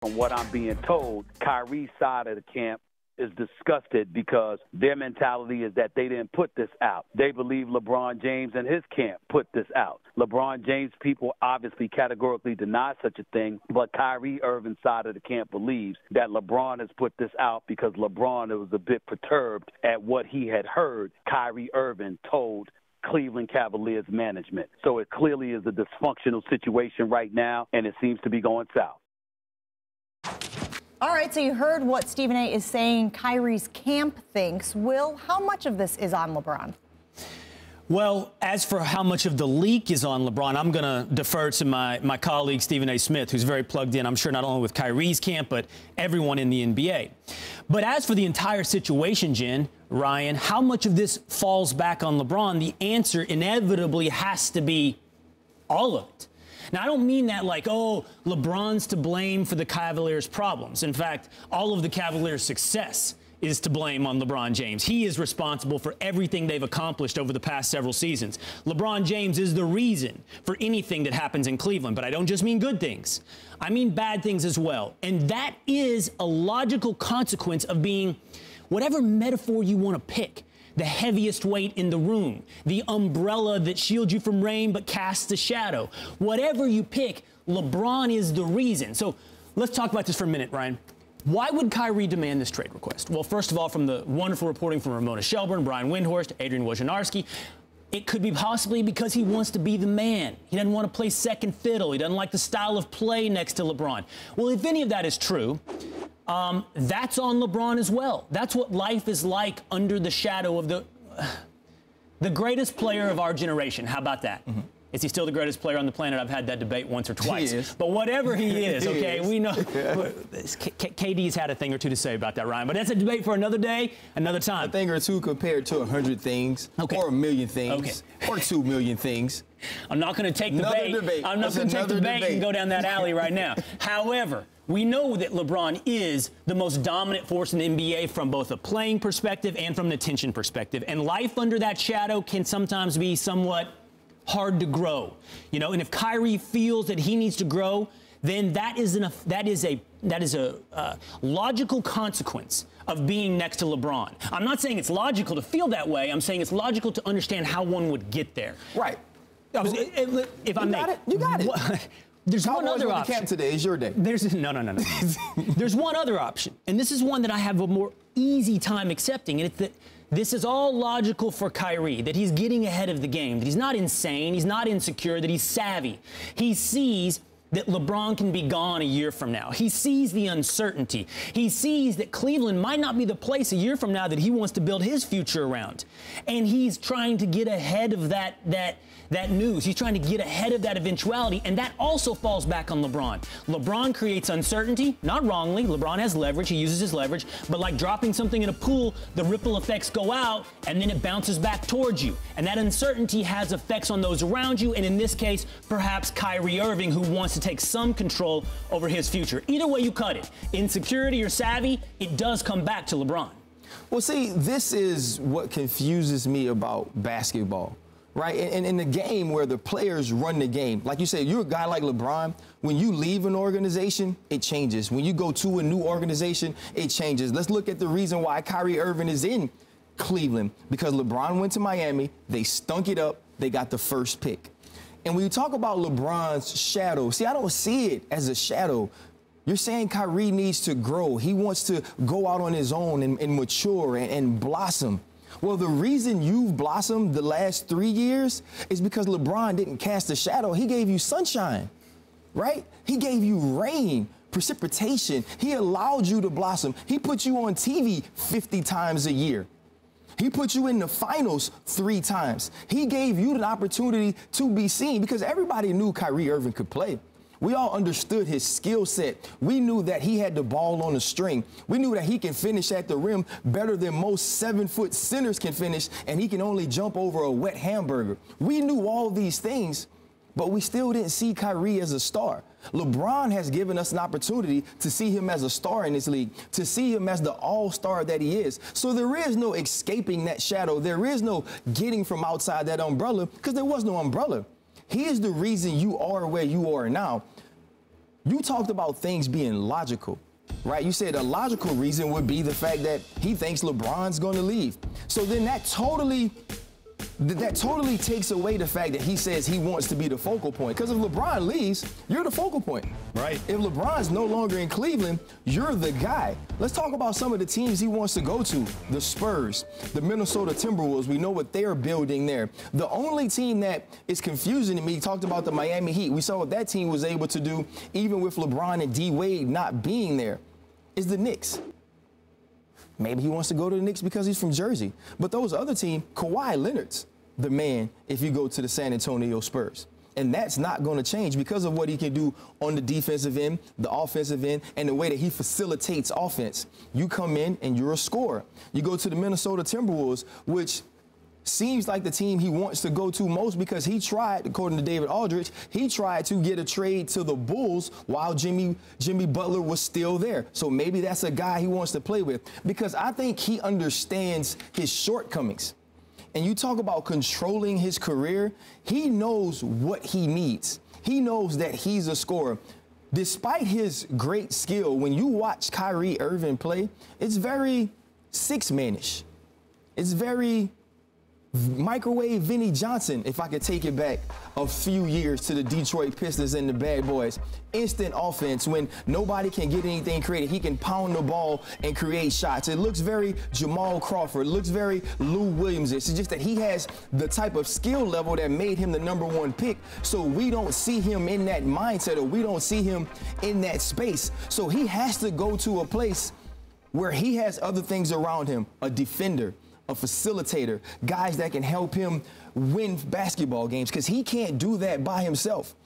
from what I'm being told, Kyrie's side of the camp is disgusted because their mentality is that they didn't put this out. They believe LeBron James and his camp put this out. LeBron James people obviously categorically deny such a thing, but Kyrie Irving's side of the camp believes that LeBron has put this out because LeBron was a bit perturbed at what he had heard Kyrie Irving told Cleveland Cavaliers management. So it clearly is a dysfunctional situation right now, and it seems to be going south. All right, so you heard what Stephen A. is saying Kyrie's camp thinks. Will, how much of this is on LeBron? Well, as for how much of the leak is on LeBron, I'm going to defer to my colleague Stephen A. Smith, who's very plugged in, I'm sure, not only with Kyrie's camp, but everyone in the NBA. But as for the entire situation, Jen, Ryan, how much of this falls back on LeBron? The answer inevitably has to be all of it. Now, I don't mean that like, oh, LeBron's to blame for the Cavaliers' problems. In fact, all of the Cavaliers' success is to blame on LeBron James. He is responsible for everything they've accomplished over the past several seasons. LeBron James is the reason for anything that happens in Cleveland. But I don't just mean good things. I mean bad things as well. And that is a logical consequence of being, whatever metaphor you want to pick, the heaviest weight in the room, the umbrella that shields you from rain but casts a shadow. Whatever you pick, LeBron is the reason. So let's talk about this for a minute, Ryan. Why would Kyrie demand this trade request? Well, first of all, from the wonderful reporting from Ramona Shelburne, Brian Windhorst, Adrian Wojnarowski, it could be possibly because he wants to be the man. He doesn't want to play second fiddle. He doesn't like the style of play next to LeBron. Well, if any of that is true, that's on LeBron as well. That's what life is like under the shadow of the greatest player of our generation. How about that? Mm-hmm. Is he still the greatest player on the planet? I've had that debate once or twice. He is. But whatever he is, okay, is. we know. KD's had a thing or two to say about that, Ryan. But that's a debate for another day, another time. A thing or two compared to 100 things, okay, or 1,000,000 things, okay, or 2 million things. I'm not going to take the bait. I'm not going to take the bait and go down that alley right now. However, we know that LeBron is the most dominant force in the NBA from both a playing perspective and from an attention perspective. And life under that shadow can sometimes be somewhat hard to grow, you know. And if Kyrie feels that he needs to grow, then that is a logical consequence of being next to LeBron. I'm not saying it's logical to feel that way. I'm saying it's logical to understand how one would get there. Right. If I may, you got it. There's one other option. Camp today is your day. No. There's one other option, and this is one that I have a more easy time accepting, and it's that this is all logical for Kyrie, that he's getting ahead of the game, that he's not insane, he's not insecure, that he's savvy. He sees that LeBron can be gone a year from now. He sees the uncertainty. He sees that Cleveland might not be the place a year from now that he wants to build his future around. And he's trying to get ahead of that news. He's trying to get ahead of that eventuality, and that also falls back on LeBron. LeBron creates uncertainty, not wrongly. LeBron has leverage. He uses his leverage. But like dropping something in a pool, the ripple effects go out, and then it bounces back towards you. And that uncertainty has effects on those around you, and in this case, perhaps Kyrie Irving, who wants to take some control over his future. Either way you cut it, insecurity or savvy, it does come back to LeBron. Well, see, this is what confuses me about basketball. Right? And in the game where the players run the game, like you said, you're a guy like LeBron. When you leave an organization, it changes. When you go to a new organization, it changes. Let's look at the reason why Kyrie Irving is in Cleveland. Because LeBron went to Miami, they stunk it up, they got the first pick. And when you talk about LeBron's shadow, see, I don't see it as a shadow. You're saying Kyrie needs to grow. He wants to go out on his own and mature and blossom. Well, the reason you've blossomed the last 3 years is because LeBron didn't cast a shadow. He gave you sunshine, right? He gave you rain, precipitation. He allowed you to blossom. He put you on TV 50 times a year. He put you in the finals 3 times. He gave you the opportunity to be seen because everybody knew Kyrie Irving could play. We all understood his skill set. We knew that he had the ball on the string. We knew that he can finish at the rim better than most 7-foot centers can finish, and he can only jump over a wet hamburger. We knew all these things, but we still didn't see Kyrie as a star. LeBron has given us an opportunity to see him as a star in this league, to see him as the all-star that he is. So there is no escaping that shadow. There is no getting from outside that umbrella because there was no umbrella. He is the reason you are where you are now. You talked about things being logical, right? You said a logical reason would be the fact that he thinks LeBron's going to leave. So then that totally takes away the fact that he says he wants to be the focal point. Because if LeBron leaves, you're the focal point. Right. If LeBron's no longer in Cleveland, you're the guy. Let's talk about some of the teams he wants to go to. The Spurs, the Minnesota Timberwolves. We know what they're building there. The only team that is confusing to me, talked about the Miami Heat. We saw what that team was able to do, even with LeBron and D Wade not being there, is the Knicks. Maybe he wants to go to the Knicks because he's from Jersey. But those other teams, Kawhi Leonard's the man if you go to the San Antonio Spurs. And that's not going to change because of what he can do on the defensive end, the offensive end, and the way that he facilitates offense. You come in and you're a scorer. You go to the Minnesota Timberwolves, which seems like the team he wants to go to most because he tried, according to David Aldridge, he tried to get a trade to the Bulls while Jimmy Butler was still there. So maybe that's a guy he wants to play with because I think he understands his shortcomings. And you talk about controlling his career, he knows what he needs. He knows that he's a scorer. Despite his great skill, when you watch Kyrie Irving play, it's very six-manish. It's very microwave Vinnie Johnson, if I could take it back a few years to the Detroit Pistons and the Bad Boys. Instant offense when nobody can get anything created. He can pound the ball and create shots. It looks very Jamal Crawford. It looks very Lou Williams. It's just that he has the type of skill level that made him the #1 pick. So we don't see him in that mindset or we don't see him in that space. So he has to go to a place where he has other things around him, a defender, a facilitator, guys that can help him win basketball games because he can't do that by himself.